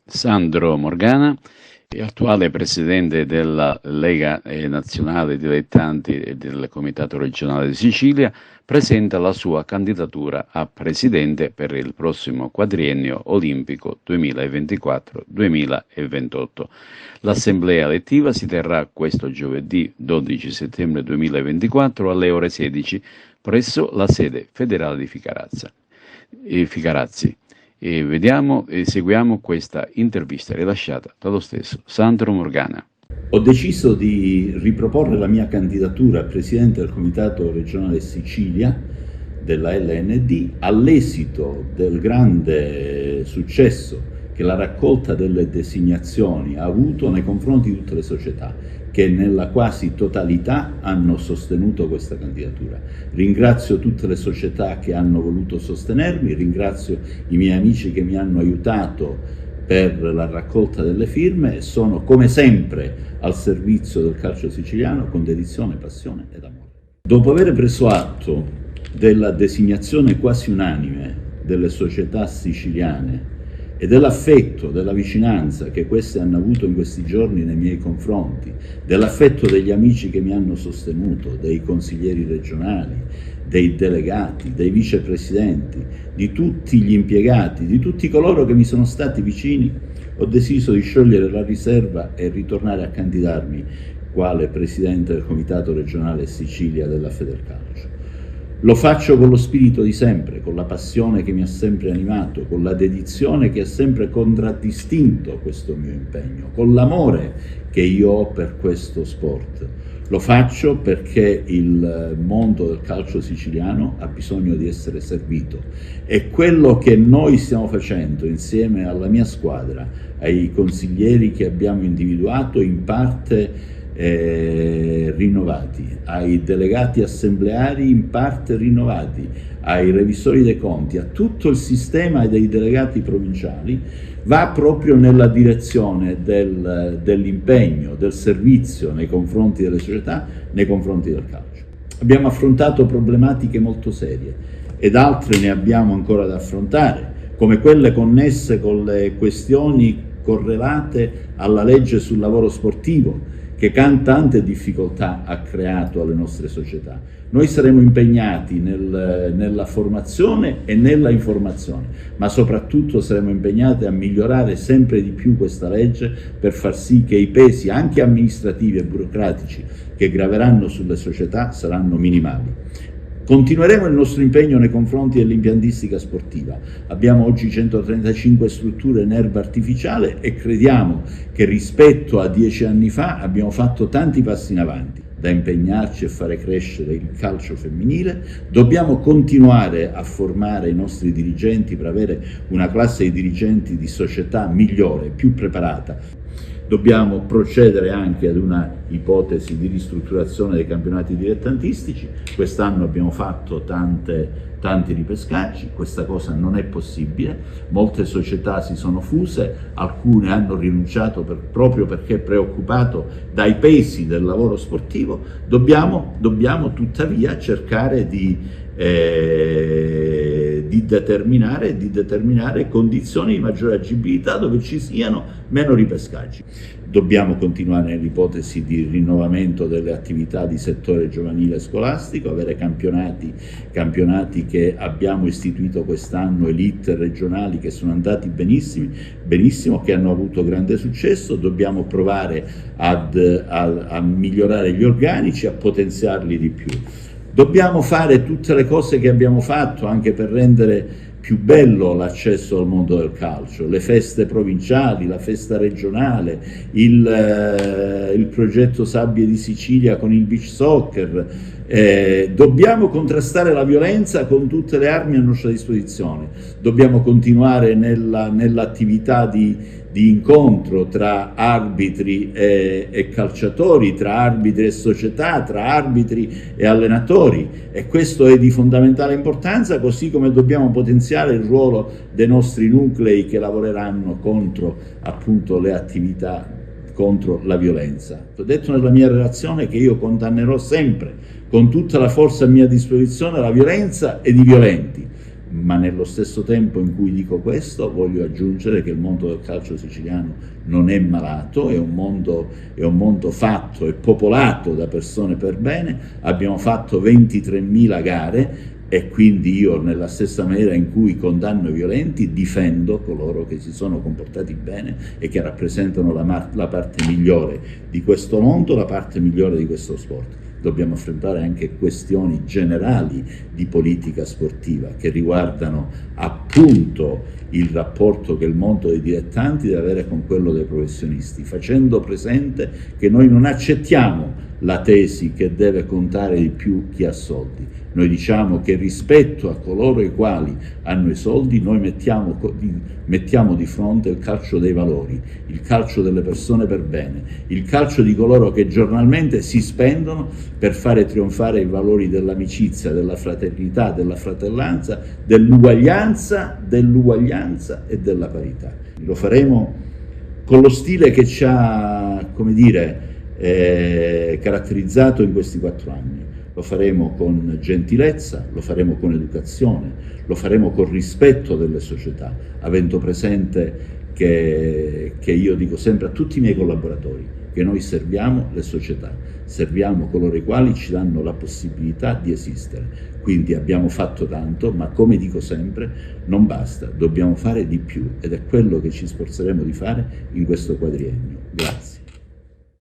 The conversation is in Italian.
Sandro Morgana, attuale presidente della Lega Nazionale Dilettanti e del Comitato Regionale di Sicilia, presenta la sua candidatura a presidente per il prossimo quadriennio olimpico 2024-2028. L'assemblea elettiva si terrà questo giovedì 12 settembre 2024 alle ore 16 presso la sede federale di Ficarazzi. E seguiamo questa intervista rilasciata dallo stesso Sandro Morgana. Ho deciso di riproporre la mia candidatura a Presidente del Comitato Regionale Sicilia della LND all'esito del grande successo che la raccolta delle designazioni ha avuto nei confronti di tutte le società che nella quasi totalità hanno sostenuto questa candidatura. Ringrazio tutte le società che hanno voluto sostenermi, ringrazio i miei amici che mi hanno aiutato per la raccolta delle firme e sono come sempre al servizio del calcio siciliano con dedizione, passione ed amore. Dopo aver preso atto della designazione quasi unanime delle società siciliane e dell'affetto, della vicinanza che queste hanno avuto in questi giorni nei miei confronti, dell'affetto degli amici che mi hanno sostenuto, dei consiglieri regionali, dei delegati, dei vicepresidenti, di tutti gli impiegati, di tutti coloro che mi sono stati vicini, ho deciso di sciogliere la riserva e ritornare a candidarmi quale presidente del Comitato Regionale Sicilia della Federcalcio. Lo faccio con lo spirito di sempre, con la passione che mi ha sempre animato, con la dedizione che ha sempre contraddistinto questo mio impegno, con l'amore che io ho per questo sport. Lo faccio perché il mondo del calcio siciliano ha bisogno di essere servito e quello che noi stiamo facendo insieme alla mia squadra, ai consiglieri che abbiamo individuato, in parte rinnovati, ai delegati assembleari in parte rinnovati, ai revisori dei conti, a tutto il sistema dei delegati provinciali, va proprio nella direzione dell'impegno, del servizio nei confronti delle società, nei confronti del calcio. Abbiamo affrontato problematiche molto serie ed altre ne abbiamo ancora da affrontare, come quelle connesse con le questioni correlate alla legge sul lavoro sportivo, che tante difficoltà ha creato alle nostre società. Noi saremo impegnati nella formazione e nella informazione, ma soprattutto saremo impegnati a migliorare sempre di più questa legge per far sì che i pesi, anche amministrativi e burocratici, che graveranno sulle società saranno minimali. Continueremo il nostro impegno nei confronti dell'impiantistica sportiva. Abbiamo oggi 135 strutture in erba artificiale e crediamo che rispetto a 10 anni fa abbiamo fatto tanti passi in avanti. Da impegnarci e fare crescere il calcio femminile, dobbiamo continuare a formare i nostri dirigenti per avere una classe di dirigenti di società migliore, più preparata. Dobbiamo procedere anche ad una ipotesi di ristrutturazione dei campionati dilettantistici. Quest'anno abbiamo fatto tanti ripescaggi, questa cosa non è possibile, molte società si sono fuse, alcune hanno rinunciato proprio perché preoccupato dai pesi del lavoro sportivo. Dobbiamo tuttavia cercare di determinare condizioni di maggiore agibilità dove ci siano meno ripescaggi. Dobbiamo continuare nell'ipotesi di rinnovamento delle attività di settore giovanile scolastico, avere campionati che abbiamo istituito quest'anno, elite regionali, che sono andati benissimo, che hanno avuto grande successo. Dobbiamo provare a migliorare gli organici, a potenziarli di più. Dobbiamo fare tutte le cose che abbiamo fatto anche per rendere più bello l'accesso al mondo del calcio, le feste provinciali, la festa regionale, il progetto Sabbie di Sicilia con il beach soccer. Dobbiamo contrastare la violenza con tutte le armi a nostra disposizione, dobbiamo continuare nell'attività di incontro tra arbitri e calciatori, tra arbitri e società, tra arbitri e allenatori, e questo è di fondamentale importanza, così come dobbiamo potenziare il ruolo dei nostri nuclei che lavoreranno contro appunto le attività contro la violenza. Ho detto nella mia relazione che io condannerò sempre con tutta la forza a mia disposizione la violenza ed i violenti, ma nello stesso tempo in cui dico questo voglio aggiungere che il mondo del calcio siciliano non è malato, è un mondo fatto e popolato da persone per bene. Abbiamo fatto 23.000 gare e quindi io, nella stessa maniera in cui condanno i violenti, difendo coloro che si sono comportati bene e che rappresentano la parte migliore di questo mondo, la parte migliore di questo sport. Dobbiamo affrontare anche questioni generali di politica sportiva che riguardano appunto il rapporto che il mondo dei dilettanti deve avere con quello dei professionisti, facendo presente che noi non accettiamo la tesi che deve contare di più chi ha soldi. Noi diciamo che rispetto a coloro i quali hanno i soldi noi mettiamo di fronte il calcio dei valori, il calcio delle persone per bene, il calcio di coloro che giornalmente si spendono per fare trionfare i valori dell'amicizia, della fraternità, della fratellanza, dell'uguaglianza e della parità. Lo faremo con lo stile che ci ha, come dire, caratterizzato in questi 4 anni. Lo faremo con gentilezza, lo faremo con educazione, lo faremo con rispetto delle società, avendo presente che io dico sempre a tutti i miei collaboratori che noi serviamo le società, serviamo coloro i quali ci danno la possibilità di esistere. Quindi abbiamo fatto tanto, ma come dico sempre, non basta, dobbiamo fare di più ed è quello che ci sforzeremo di fare in questo quadriennio. Grazie.